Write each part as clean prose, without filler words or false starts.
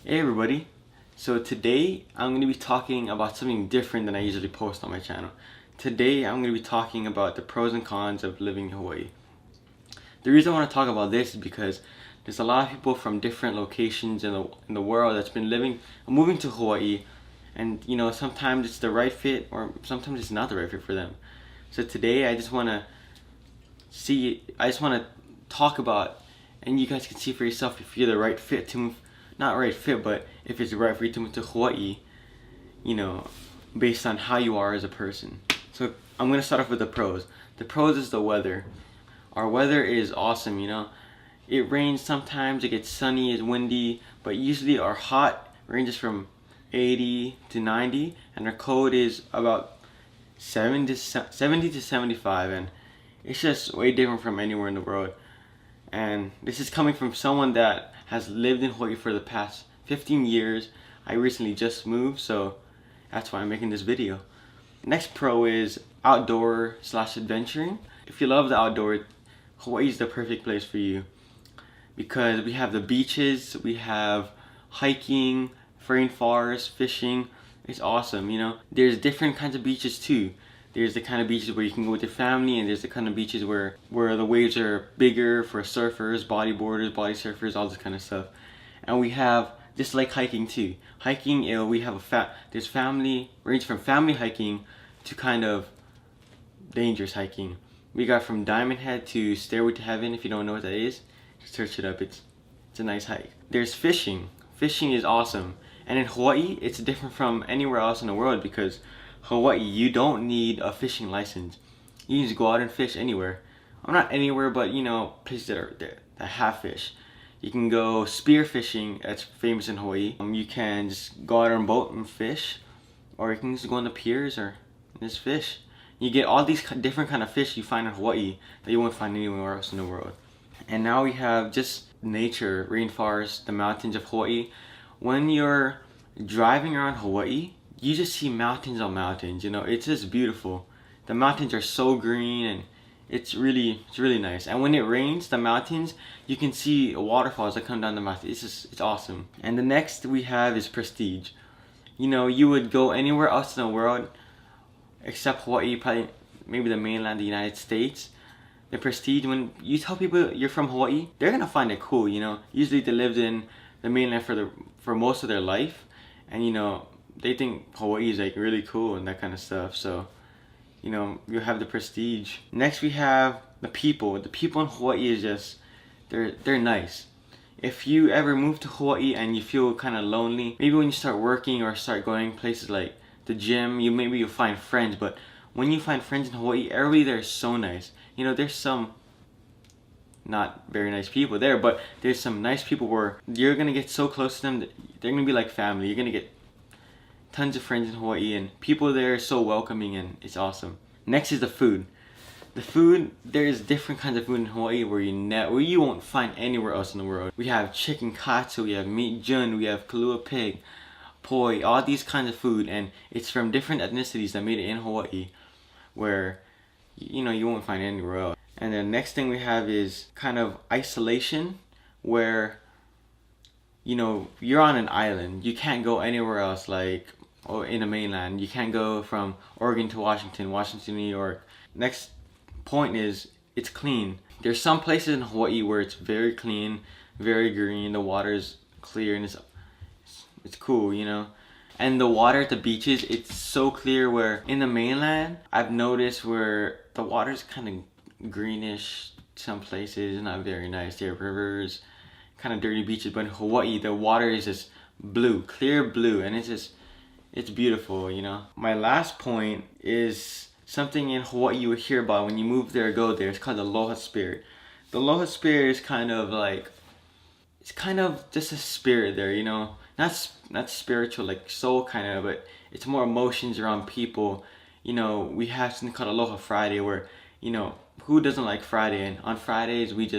Hey everybody, so today I'm going to be talking about something different than I usually post on my channel. Today I'm going to be talking about the pros and cons of living in Hawaii. The reason I want to talk about this is because there's a lot of people from different locations in the world that's been moving to Hawaii, and sometimes it's the right fit or sometimes it's not the right fit for them. So today I just want to talk about, and you guys can see for yourself if you're the right fit to move, not right fit, but if it's right for you to move to Hawaii, based on how you are as a person. So I'm gonna start off with the pros. The pros is the weather. Our weather is awesome, It rains sometimes, it gets sunny, it's windy, but usually our hot ranges from 80 to 90, and our cold is about 70 to 75, and it's just way different from anywhere in the world. And this is coming from someone that has lived in Hawaii for the past 15 years. I recently just moved, so that's why I'm making this video. Next pro is outdoor / adventuring. If you love the outdoor, Hawaii is the perfect place for you because we have the beaches, we have hiking, rainforest, fishing. It's awesome, There's different kinds of beaches too. There's the kind of beaches where you can go with your family, and there's the kind of beaches where the waves are bigger for surfers, bodyboarders, body surfers, all this kind of stuff. And we have just like hiking too. Hiking, we have there's range from family hiking to kind of dangerous hiking. We got from Diamond Head to Stairway to Heaven. If you don't know what that is, just search it up. It's a nice hike. There's fishing. Fishing is awesome. And in Hawaii, it's different from anywhere else in the world because Hawaii, you don't need a fishing license. You can just go out and fish anywhere. Well, not anywhere, but places that are there that have fish. You can go spear fishing, that's famous in Hawaii. You can just go out on a boat and fish, or you can just go on the piers or just fish. You get all these different kind of fish you find in Hawaii that you won't find anywhere else in the world. And now we have just nature, rainforest, the mountains of Hawaii. When you're driving around Hawaii, you just see mountains on mountains, it's just beautiful. The mountains are so green, and it's really nice. And when it rains, the mountains, you can see waterfalls that come down the mountain. It's awesome. And the next we have is prestige. You would go anywhere else in the world except Hawaii, probably maybe the mainland, the United States. The prestige, when you tell people you're from Hawaii, they're gonna find it cool, Usually they lived in the mainland for most of their life, and they think Hawaii is like really cool and that kind of stuff. So, you have the prestige. Next we have the people. The people in Hawaii is just, they're nice. If you ever move to Hawaii and you feel kind of lonely, maybe when you start working or start going places like the gym, you'll find friends. But when you find friends in Hawaii, everybody there is so nice. There's some not very nice people there, but there's some nice people where you're gonna get so close to them that they're gonna be like family. You're gonna get tons of friends in Hawaii, and people there are so welcoming, and it's awesome. Next is the food. The food, there's different kinds of food in Hawaii where you won't find anywhere else in the world. We have chicken katsu, we have meat jun, we have kalua pig, poi, all these kinds of food, and it's from different ethnicities that made it in Hawaii, where you won't find anywhere else. And the next thing we have is kind of isolation, where you're on an island. You can't go anywhere else, or in the mainland. You can't go from Oregon to Washington, Washington to New York. Next point is it's clean. There's some places in Hawaii where it's very clean, very green, the water's clear, and it's cool, And the water at the beaches, it's so clear, where in the mainland, I've noticed where the water's kind of greenish some places, not very nice. There are rivers, kind of dirty beaches, but in Hawaii, the water is just blue, clear blue, and it's beautiful, My last point is something in Hawaii you would hear about when you move there or go there. It's called the aloha spirit. The aloha spirit is kind of it's kind of just a spirit there, not spiritual, like soul kind of, but it's more emotions around people. We have something called Aloha Friday, where, who doesn't like Friday? And on Fridays, we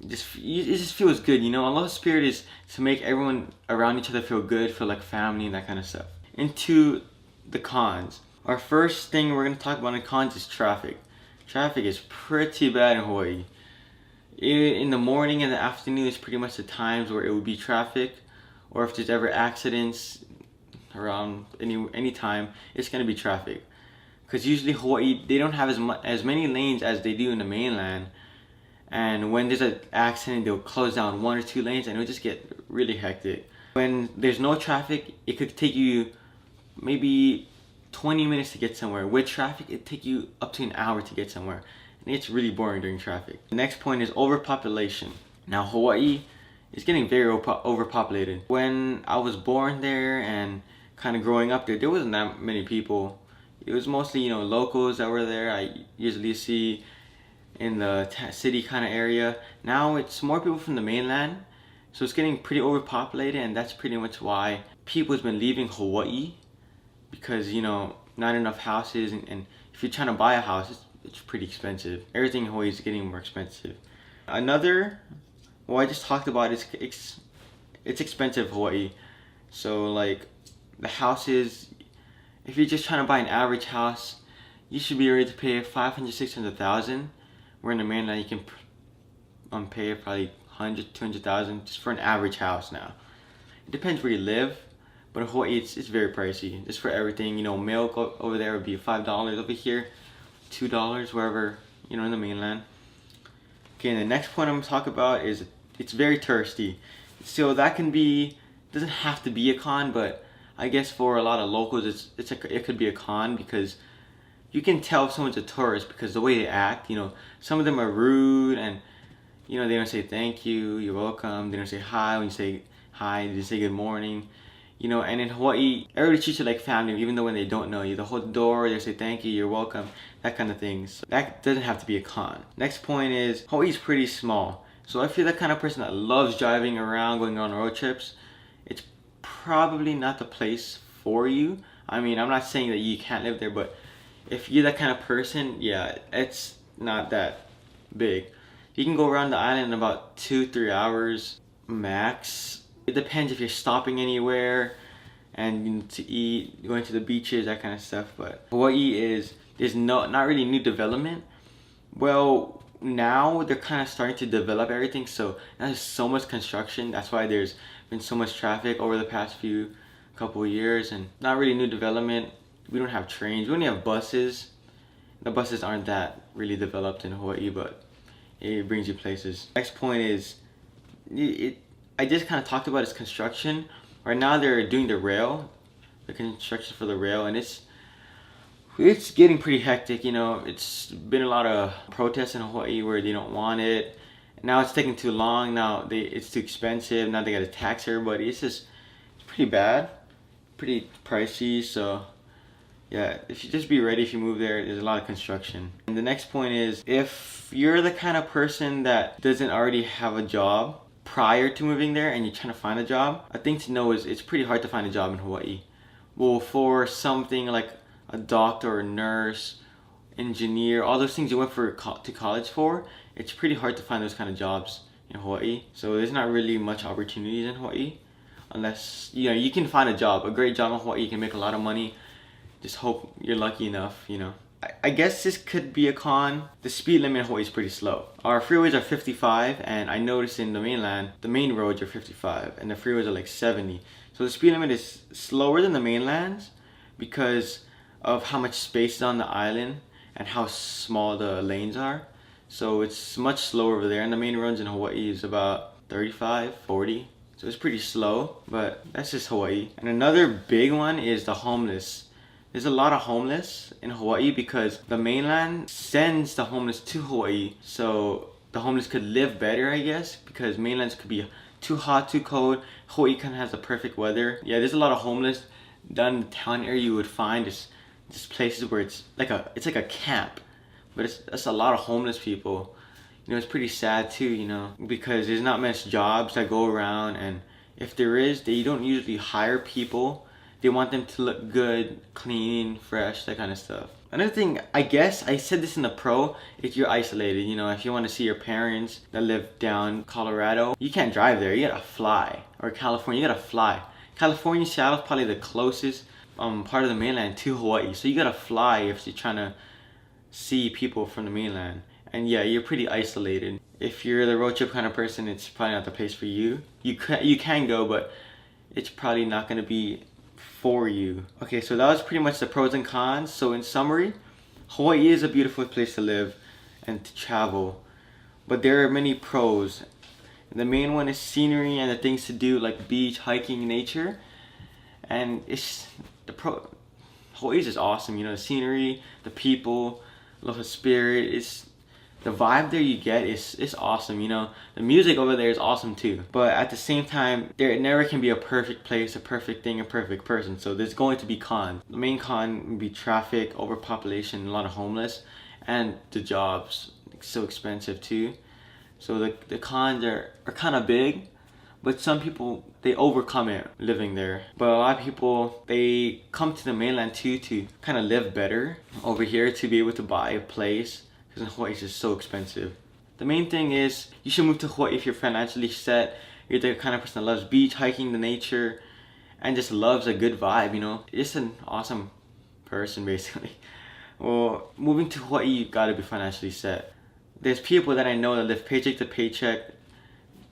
it just feels good, Aloha spirit is to make everyone around each other feel good, feel like family, and that kind of stuff. Into the cons. Our first thing we're going to talk about in cons is traffic. Traffic is pretty bad in Hawaii. In the morning and the afternoon is pretty much the times where it would be traffic, or if there's ever accidents around any time, it's gonna be traffic. Because usually Hawaii, they don't have as many lanes as they do in the mainland. And when there's an accident, they'll close down 1 or 2 lanes, and it'll just get really hectic. When there's no traffic, it could take you maybe 20 minutes to get somewhere. With traffic, it'd take you up to an hour to get somewhere. And it's really boring during traffic. The next point is overpopulation. Now Hawaii is getting very overpopulated. When I was born there and kind of growing up there, there wasn't that many people. It was mostly, you know, locals that were there. I usually see in the city kind of area. Now it's more people from the mainland, so it's getting pretty overpopulated, and that's pretty much why people's been leaving Hawaii, because, you know, not enough houses, and if you're trying to buy a house, it's pretty expensive. Everything in Hawaii is getting more expensive. Another, well, I just talked about it's expensive, Hawaii. So like the houses, if you're just trying to buy an average house, you should be ready to pay 500, 600,000. Where in the mainland you can pay probably 100, 200,000 just for an average house now. It depends where you live, but in Hawaii it's very pricey. Just for everything, you know, milk over there would be $5, over here $2, wherever, you know, in the mainland. Okay, and the next point I'm gonna talk about is it's very touristy. So that can be, doesn't have to be a con, but I guess for a lot of locals it could be a con, because you can tell if someone's a tourist because the way they act. You know, some of them are rude, and, you know, they don't say thank you, you're welcome. They don't say hi when you say hi. They just say good morning. You know, and in Hawaii, everybody treats you like family, even though when they don't know you. They'll hold the door, they say thank you, you're welcome, that kind of things. So that doesn't have to be a con. Next point is Hawaii's pretty small. So if you're the kind of person that loves driving around, going on road trips, it's probably not the place for you. I mean, I'm not saying that you can't live there, but if you're that kind of person, yeah, it's not that big. You can go around the island in about 2-3 hours max. It depends if you're stopping anywhere and to eat, going to the beaches, that kind of stuff. But Hawaii there's not really new development. Well, now they're kind of starting to develop everything, so there's so much construction. That's why there's been so much traffic over the past couple of years, and not really new development. We don't have trains, we only have buses. The buses aren't that really developed in Hawaii, but it brings you places. Next point is, I just kind of talked about its construction. Right now they're doing the construction for the rail, and it's getting pretty hectic. You know, it's been a lot of protests in Hawaii where they don't want it. Now it's taking too long. Now it's too expensive. Now they got to tax everybody. It's pretty bad, pretty pricey. So yeah, if you just be ready if you move there, there's a lot of construction. And the next point is, if you're the kind of person that doesn't already have a job prior to moving there and you're trying to find a job, a thing to know is it's pretty hard to find a job in Hawaii. Well, for something like a doctor or nurse, engineer, all those things you went to college for, it's pretty hard to find those kind of jobs in Hawaii. So there's not really much opportunities in Hawaii, unless, you know, you can find a job, a great job in Hawaii. You can make a lot of money. Just hope you're lucky enough, you know. I guess this could be a con. The speed limit in Hawaii is pretty slow. Our freeways are 55, and I noticed in the mainland, the main roads are 55, and the freeways are like 70. So the speed limit is slower than the mainland's because of how much space is on the island and how small the lanes are. So it's much slower over there, and the main roads in Hawaii is about 35, 40. So it's pretty slow, but that's just Hawaii. And another big one is the homeless. There's a lot of homeless in Hawaii because the mainland sends the homeless to Hawaii, so the homeless could live better, I guess, because mainlands could be too hot, too cold. Hawaii kind of has the perfect weather. Yeah, there's a lot of homeless down in the town area. You would find just places where it's like a camp, but it's a lot of homeless people. You know, it's pretty sad too, you know, because there's not much jobs that go around, and if there is, they don't usually hire people. They want them to look good, clean, fresh, that kind of stuff. Another thing, I guess, I said this in the pro, if you're isolated, you know, if you want to see your parents that live down Colorado, you can't drive there, you gotta fly. Or California, you gotta fly. California, Seattle's probably the closest part of the mainland to Hawaii, so you gotta fly if you're trying to see people from the mainland. And yeah, you're pretty isolated. If you're the road trip kind of person, it's probably not the place for you. You can go, but it's probably not going to be for you. Okay, so that was pretty much the pros and cons. So in summary, Hawaii is a beautiful place to live and to travel, but there are many pros. The main one is scenery and the things to do like beach, hiking, nature. And it's Hawaii is just awesome, you know, the scenery, the people, local spirit. It's the vibe there you get is awesome, you know. The music over there is awesome too. But at the same time, there never can be a perfect place, a perfect thing, a perfect person. So there's going to be cons. The main con would be traffic, overpopulation, a lot of homeless, and the jobs. It's so expensive too. So the cons are kind of big, but some people, they overcome it living there. But a lot of people, they come to the mainland too to kind of live better over here, to be able to buy a place, because in Hawaii it's just so expensive. The main thing is you should move to Hawaii if you're financially set, you're the kind of person that loves beach, hiking, the nature, and just loves a good vibe, you know. Just an awesome person basically. Well, moving to Hawaii, you gotta be financially set. There's people that I know that live paycheck to paycheck,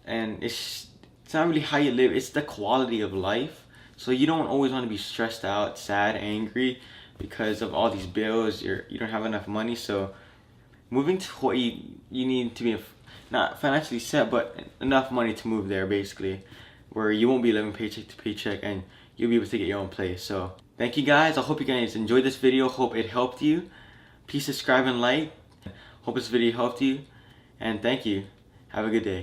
and it's not really how you live, it's the quality of life. So you don't always want to be stressed out, sad, angry because of all these bills, you don't have enough money. So moving to Hawaii, you need to be not financially set, but enough money to move there basically, where you won't be living paycheck to paycheck and you'll be able to get your own place. So thank you guys. I hope you guys enjoyed this video. Hope it helped you. Please subscribe and like. Hope this video helped you, and thank you. Have a good day.